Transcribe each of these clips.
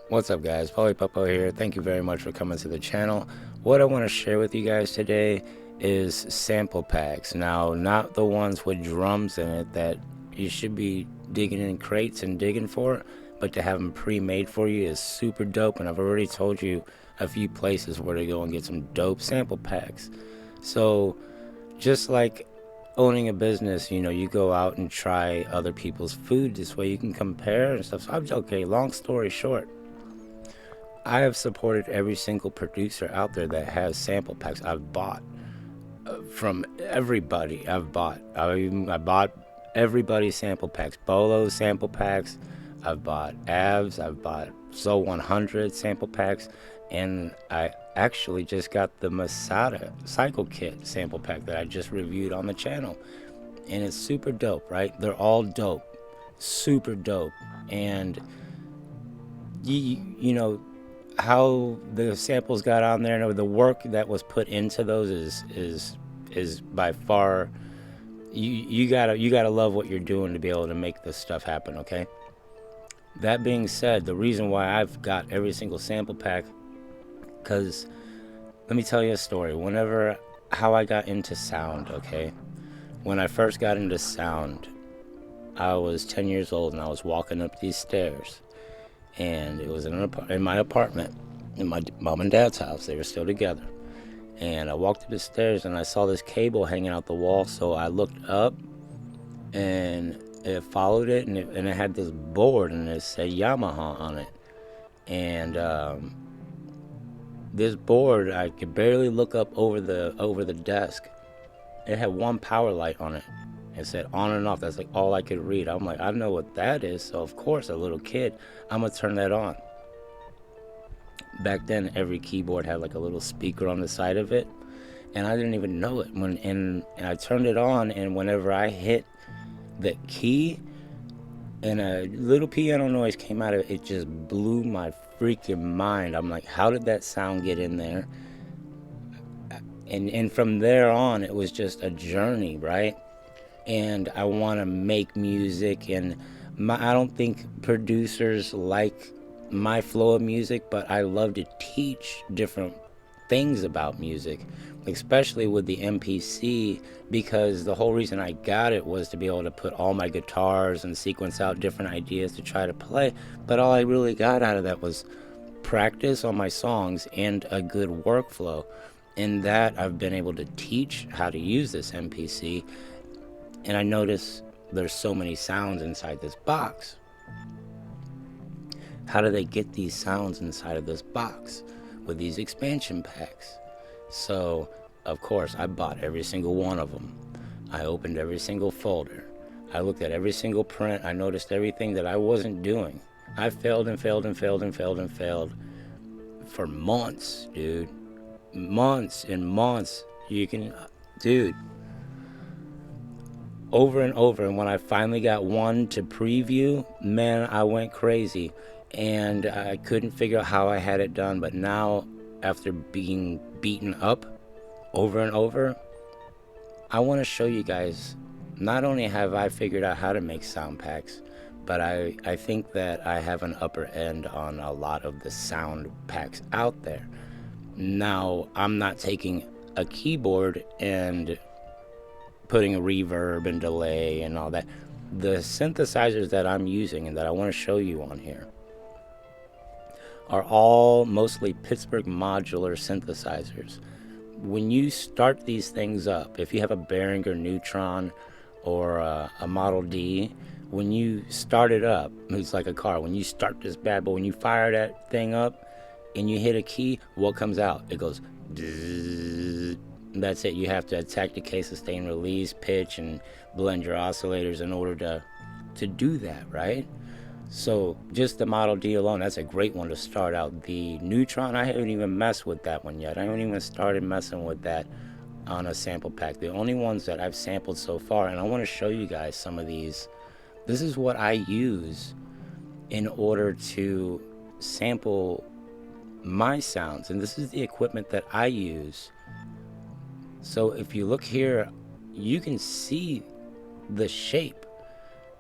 What's up, guys? Popo here. Thank you very much for coming to the channel. What I want to share with you guys today is sample packs. Now, not the ones with drums in it that you should be digging in crates and digging for, but to have them pre-made for you is super dope, and I've already told you a few places where to go and get some dope sample packs. So, just like owning a business, you go out and try other people's food. This way you can compare and stuff. So okay, long story short, I have supported every single producer out there that has sample packs. I've bought from everybody. I bought everybody's sample packs. Bolo's sample packs. I've bought Avs. I've bought So 100 sample packs, and I actually just got the Masada Cycle Kit sample pack that I just reviewed on the channel, and it's super dope, right? They're all dope, super dope, and you know how the samples got on there and the work that was put into those is by far, you gotta love what you're doing to be able to make this stuff happen. Okay, that being said, the reason why I've got every single sample pack, because let me tell you a story. How I got into sound. Okay, when I first got into sound, I was 10 years old and I was walking up these stairs, and it was in my apartment, in my mom and dad's house. They were still together, and I walked up the stairs and I saw this cable hanging out the wall. So I looked up, and it followed it, and it had this board, and it said Yamaha on it. And this board, I could barely look up over the desk. It had one power light on it. It said on and off. That's like all I could read. I'm like, I know what that is. So of course, a little kid, I'm gonna turn that on. Back then, every keyboard had like a little speaker on the side of it, and I didn't even know it. And I turned it on, and whenever I hit the key, and a little piano noise came out of it, it just blew my freaking mind. I'm like, how did that sound get in there? And from there on, it was just a journey, right? And I want to make music, and I don't think producers like my flow of music, but I love to teach different things about music, especially with the MPC, because the whole reason I got it was to be able to put all my guitars and sequence out different ideas to try to play. But all I really got out of that was practice on my songs and a good workflow. In that, I've been able to teach how to use this MPC, and I notice there's so many sounds inside this box. How do they get these sounds inside of this box with these expansion packs? So, of course, I bought every single one of them. I opened every single folder. I looked at every single print. I noticed everything that I wasn't doing. I failed and failed and failed and failed and failed for months, dude. Months and months. Dude, over and over. And when I finally got one to preview, man, I went crazy, and I couldn't figure out how I had it done. But now, after being beaten up over and over, I want to show you guys, not only have I figured out how to make sound packs, but I think that I have an upper end on a lot of the sound packs out there. Now, I'm not taking a keyboard and putting a reverb and delay and all that. The synthesizers that I'm using and that I want to show you on here are all mostly Pittsburgh modular synthesizers. When you start these things up, if you have a Behringer Neutron or a Model D, when you start it up, it's like a car. When you start this bad boy, when you fire that thing up and you hit a key, what comes out? It goes zzz. That's it. You have to attack the K sustain release, pitch, and blend your oscillators in order to do that, right? So just the Model D alone, that's a great one to start out. The Neutron, I haven't even messed with that one yet. I haven't even started messing with that on a sample pack. The only ones that I've sampled so far, and I want to show you guys some of these. This is what I use in order to sample my sounds, and this is the equipment that I use. So if you look here, you can see the shape.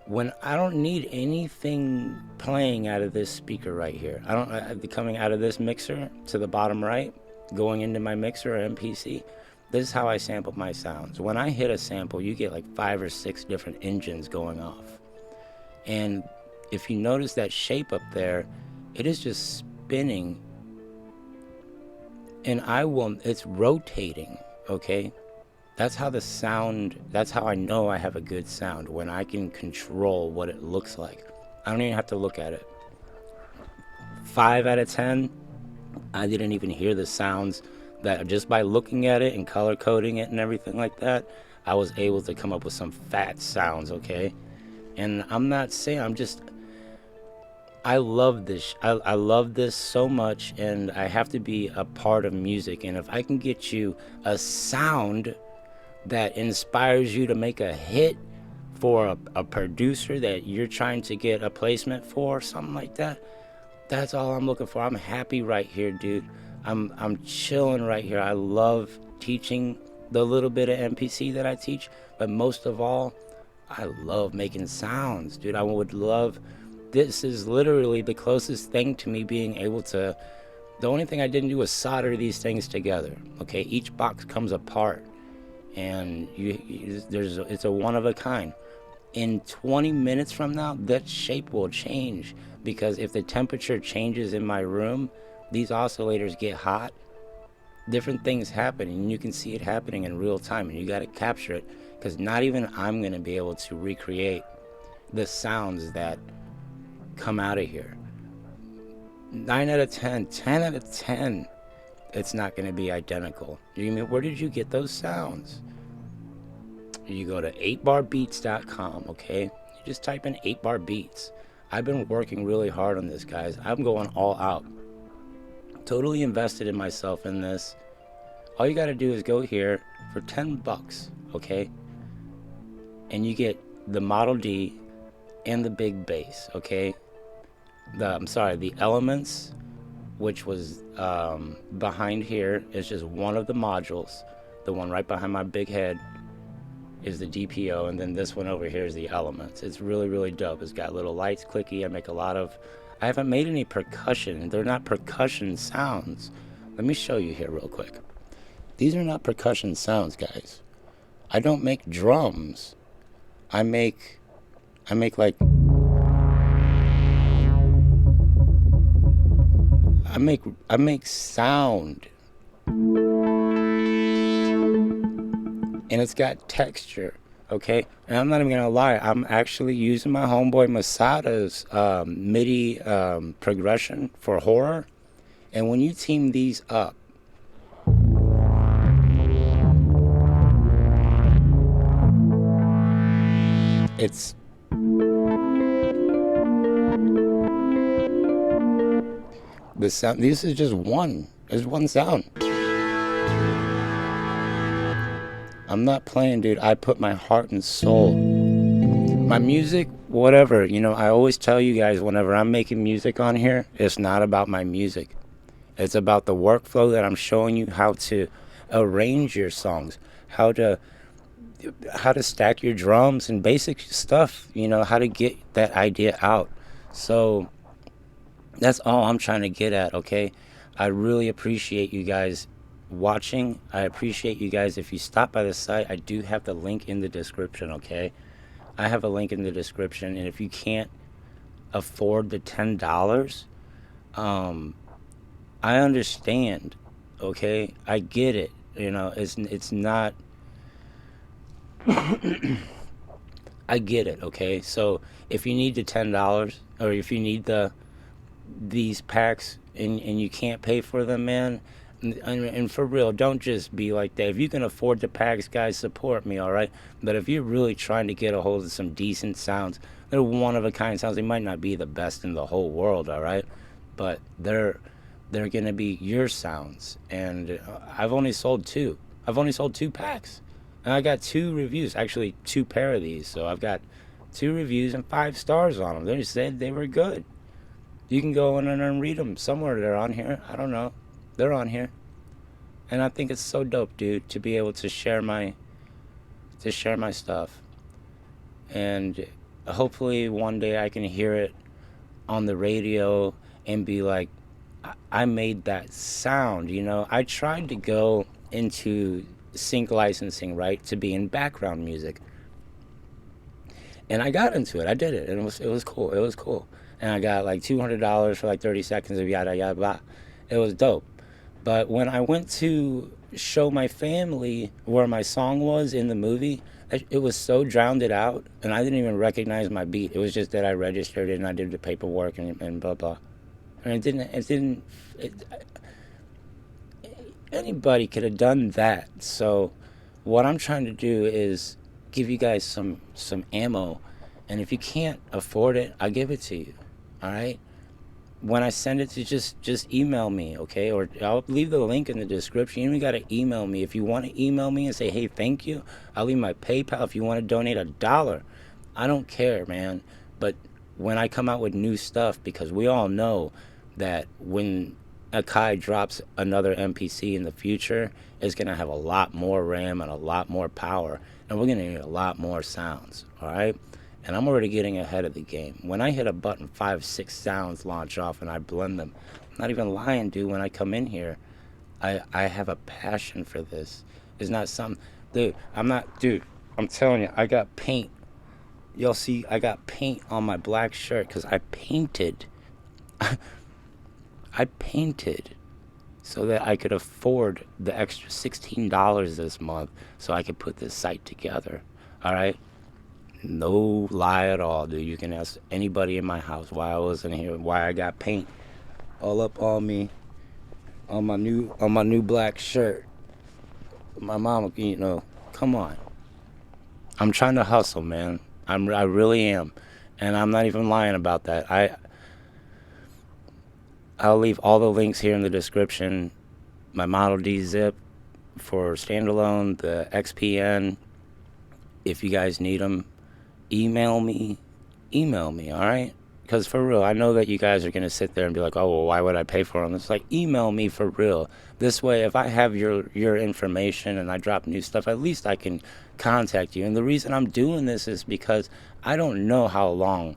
when I don't need anything playing out of this speaker right here. I don't coming out of this mixer to the bottom right, going into my mixer or MPC. This is how I sample my sounds. When I hit a sample, you get like 5 or 6 different engines going off. And if you notice that shape up there, it is just spinning. And it's rotating, okay? That's how that's how I know I have a good sound, when I can control what it looks like. I don't even have to look at it. 5 out of 10, I didn't even hear the sounds that just by looking at it and color coding it and everything like that, I was able to come up with some fat sounds, okay? And I'm not saying, I love this. I love this so much, and I have to be a part of music. And if I can get you a sound that inspires you to make a hit for a producer that you're trying to get a placement for, something like that, that's all I'm looking for. I'm happy right here, dude. I'm chilling right here. I love teaching the little bit of MPC that I teach, but most of all, I love making sounds, dude. This is literally the closest thing to me being able to, the only thing I didn't do was solder these things together, okay? Each box comes apart, and it's a one of a kind. In 20 minutes from now, that shape will change, because if the temperature changes in my room, these oscillators get hot, different things happen, and you can see it happening in real time, and you got to capture it, because not even I'm going to be able to recreate the sounds that come out of here. 9 out of 10, 10 out of 10, it's not going to be identical. You mean, where did you get those sounds? You go to 8barbeats.com, okay? You just type in 8barbeats. I've been working really hard on this, guys. I'm going all out. Totally invested in myself in this. All you got to do is go here for $10, okay? And you get the Model D and the big bass, okay? The Elements, which was behind here, is just one of the modules. The one right behind my big head is the DPO, and then this one over here is the Elements. It's really, really dope. It's got little lights, clicky. I haven't made any percussion. They're not percussion sounds. Let me show you here real quick. These are not percussion sounds, guys. I don't make drums. I make like, I make sound. And it's got texture, okay? And I'm not even gonna lie, I'm actually using my homeboy Masada's MIDI progression for horror. And when you team these up, it's the sound. This is just one. There's one sound. I'm not playing, dude. I put my heart and soul. My music, whatever, I always tell you guys, whenever I'm making music on here, it's not about my music. It's about the workflow that I'm showing you, how to arrange your songs, how to stack your drums and basic stuff, how to get that idea out. So that's all I'm trying to get at, okay? I really appreciate you guys watching. I appreciate you guys. If you stop by the site, I do have the link in the description, okay? I have a link in the description, and if you can't afford the $10, I understand, okay? I get it. It's not I get it, okay? So if you need the $10, or if you need these packs and you can't pay for them, man, and for real, don't just be like that. If you can afford the packs, guys, support me, all right? But if you're really trying to get a hold of some decent sounds, they're one-of-a-kind sounds. They might not be the best in the whole world, all right? But they're going to be your sounds. And I've only sold 2. I've only sold 2 packs. And I got 2 reviews, actually 2 pair of these. So I've got 2 reviews and 5 stars on them. They said they were good. You can go in and read them somewhere. They're on here. I don't know. They're on here. And I think it's so dope, dude, to be able to share my stuff. And hopefully one day I can hear it on the radio and be like, I made that sound. I tried to go into sync licensing, right, to be in background music, and I got into it. I did it, and it was cool. It was cool, and I got like $200 for like 30 seconds of yada yada blah. It was dope. But when I went to show my family where my song was in the movie, it was so drowned it out, and I didn't even recognize my beat. It was just that I registered it and I did the paperwork and blah blah. And it, anybody could have done that. So what I'm trying to do is give you guys some ammo, and if you can't afford it, I'll give it to you. All right? When I send it to just email me, okay? Or I'll leave the link in the description. You don't got to email me. If you want to email me and say, "Hey, thank you," I'll leave my PayPal. If you want to donate $1, I don't care, man. But when I come out with new stuff, because we all know that when Akai drops another MPC in the future, it's gonna have a lot more RAM and a lot more power, and we're gonna need a lot more sounds. All right. And I'm already getting ahead of the game. When I hit a button, 5, 6 sounds launch off and I blend them. I'm not even lying, dude. When I come in here, I have a passion for this. It's not some, dude. I'm telling you, I got paint. You'll see, I got paint on my black shirt because I painted. I painted so that I could afford the extra $16 this month so I could put this site together. All right. No lie at all, dude. You can ask anybody in my house why I was in here, why I got paint all up on me, on my new black shirt. My mama, come on. I'm trying to hustle, man. I really am, and I'm not even lying about that. I'll leave all the links here in the description. My Model D zip for standalone, the XPN. If you guys need them, email me, all right? Because for real, I know that you guys are going to sit there and be like, oh, well, why would I pay for them? It's like, email me for real. This way, if I have your information and I drop new stuff, at least I can contact you. And the reason I'm doing this is because I don't know how long,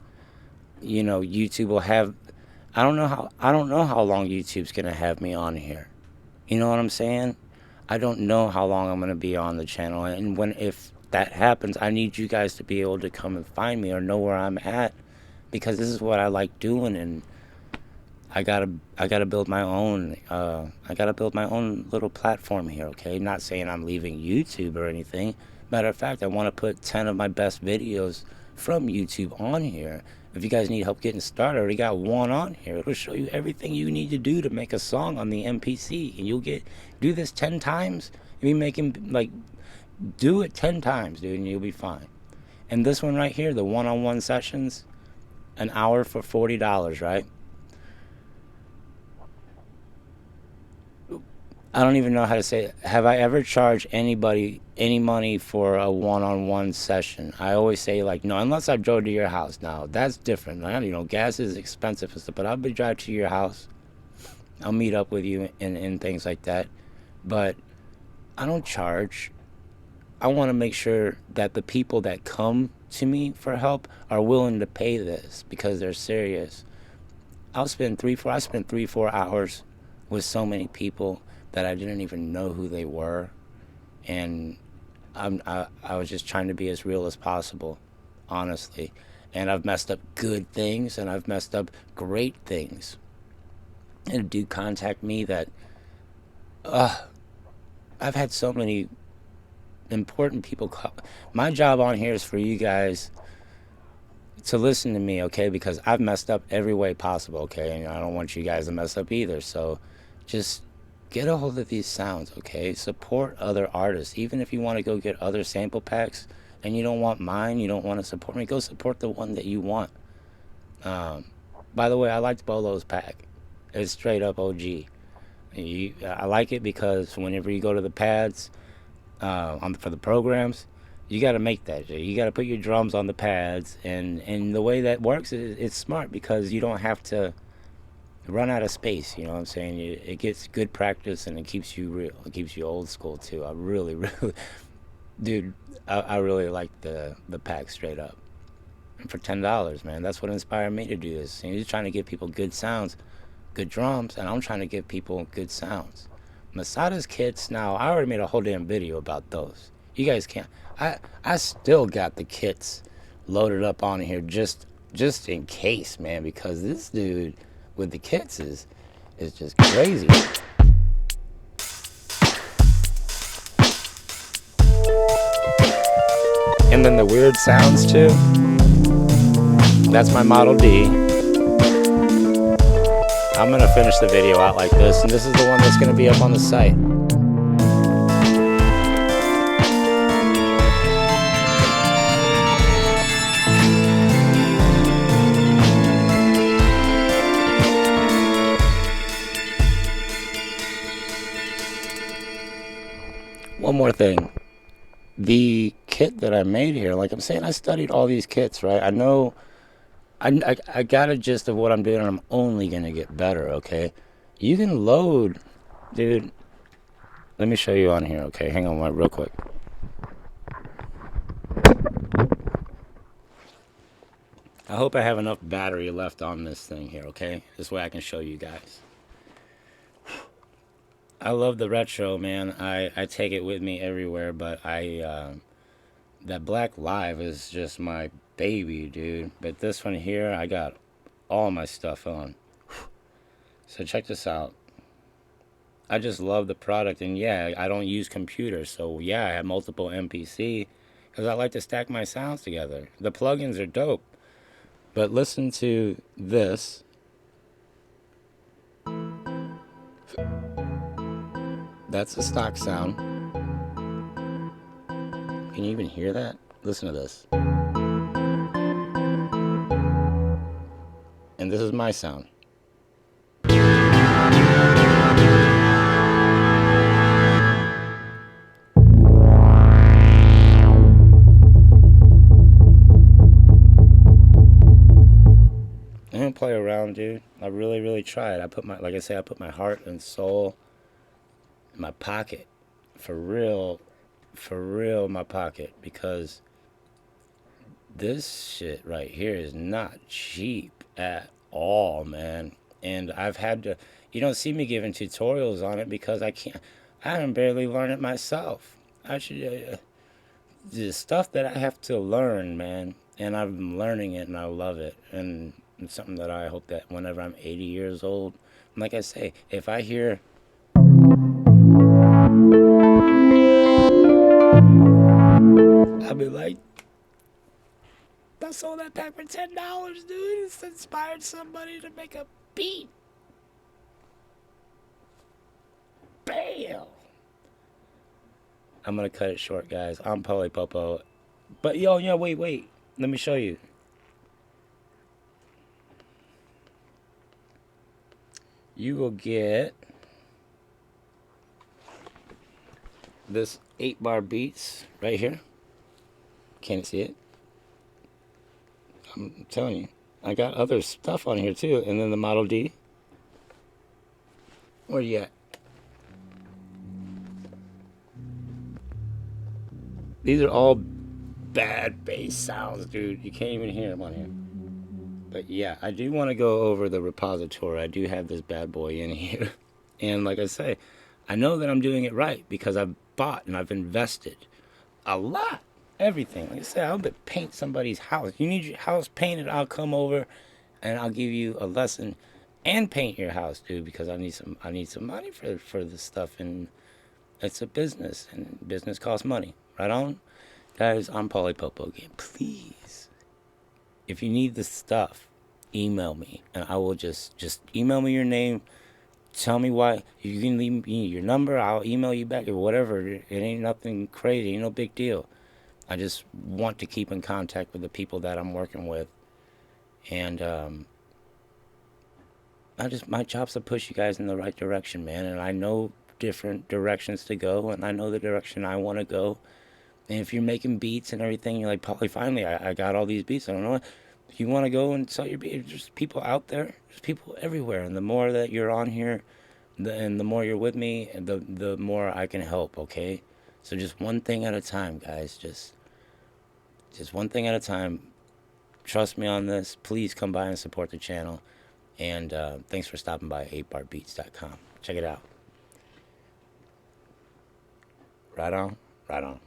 YouTube will have. I don't know how long YouTube's going to have me on here. You know what I'm saying? I don't know how long I'm going to be on the channel. And if that happens, I need you guys to be able to come and find me or know where I'm at, because this is what I like doing, and I gotta build my own. I gotta build my own little platform here. Okay, not saying I'm leaving YouTube or anything. Matter of fact, I want to put 10 of my best videos from YouTube on here. If you guys need help getting started, I already got one on here. It'll show you everything you need to do to make a song on the MPC, and do this 10 times. You'll be making do it 10 times, dude, and you'll be fine. And this one right here, the one-on-one sessions, an hour for $40, right? I don't even know how to say it. Have I ever charged anybody any money for a one-on-one session? I always say no, unless I drove to your house. Now that's different. Gas is expensive and stuff, but I'll be drive to your house. I'll meet up with you and things like that. But I don't charge. I want to make sure that the people that come to me for help are willing to pay this because they're serious. I spent 3, 4 hours with so many people that I didn't even know who they were, and I was just trying to be as real as possible, honestly. And I've messed up good things, and I've messed up great things. And a dude contact me that, I've had so many important people call. My job on here is for you guys to listen to me, okay? Because I've messed up every way possible, okay? And I don't want you guys to mess up either. So just get a hold of these sounds, okay? Support other artists. Even if you want to go get other sample packs and you don't want mine, you don't want to support me, go support the one that you want. By the way, I liked Bolo's pack. It's straight up OG. I like it because whenever you go to the pads for the programs, you got to make that. You got to put your drums on the pads, and the way that works is it's smart because you don't have to run out of space. You know what I'm saying? It gets good practice, and it keeps you real. It keeps you old school too. I really, really, dude, I really like the pack straight up. for $10, man. That's what inspired me to do this. And he's trying to give people good sounds, good drums, and I'm trying to give people good sounds. Masada's kits, now I already made a whole damn video about those. You guys can't. I still got the kits loaded up on here just in case, man, because this dude with the kits is just crazy. And then the weird sounds too. That's my Model D. I'm gonna finish the video out like this, and this is the one that's gonna be up on the site. One more thing. The kit that I made here, like I'm saying, I studied all these kits, right? I know, I got a gist of what I'm doing, and I'm only gonna get better, okay? You can load, dude. Let me show you on here, okay? Hang on real quick. I hope I have enough battery left on this thing here, okay? This way I can show you guys. I love the retro, man. I take it with me everywhere, but that Black Live is just my baby, dude. But this one here, I got all my stuff on. So check this out. I just love the product, and yeah, I don't use computers, so yeah, I have multiple MPC because I like to stack my sounds together. The plugins are dope, but listen to this. That's a stock sound. Can you even hear that? Listen to this. And this is my sound. I don't play around, dude. I really tried. Like I say, I put my heart and soul in my pocket. For real, my pocket. Because this shit right here is not cheap at all, man. And I've had to, you don't see me giving tutorials on it because I can barely learn it myself. I should, the stuff that I have to learn, man. And I'm learning it and I love it. And it's something that I hope that whenever I'm 80 years old, like I say, if I hear, I'll be like, I sold that pack for $10, dude. It's inspired somebody to make a beat. Bam! I'm gonna cut it short, guys. I'm Polypopo. But yo, wait. Let me show you. You will get this 8-bar beats right here. Can't see it? I'm telling you. I got other stuff on here too. And then the Model D. Where you at? These are all bad bass sounds, dude. You can't even hear them on here. But yeah, I do want to go over the repository. I do have this bad boy in here. And like I say, I know that I'm doing it right because I've bought and I've invested a lot. Everything. Like I said, I'll paint somebody's house. You need your house painted, I'll come over and I'll give you a lesson and paint your house, dude, because I need some money for this stuff, and it's a business and business costs money. Right on? Guys, I'm Polypopo again. Please, if you need this stuff, email me and I will just email me your name. Tell me why. You can leave me your number. I'll email you back or whatever. It ain't nothing crazy. Ain't no big deal. I just want to keep in contact with the people that I'm working with. And my job's to push you guys in the right direction, man. And I know different directions to go, and I know the direction I want to go. And if you're making beats and everything, you're like, Polly, finally, I got all these beats. I don't know what. If you want to go and sell your beats, there's people out there. There's people everywhere. And the more that you're on here, and the more you're with me, the more I can help, okay? So just one thing at a time, guys. Just one thing at a time. trust me on this. Please come by and support the channel. And thanks for stopping by 8barbeats.com. Check it out. Right on, right on.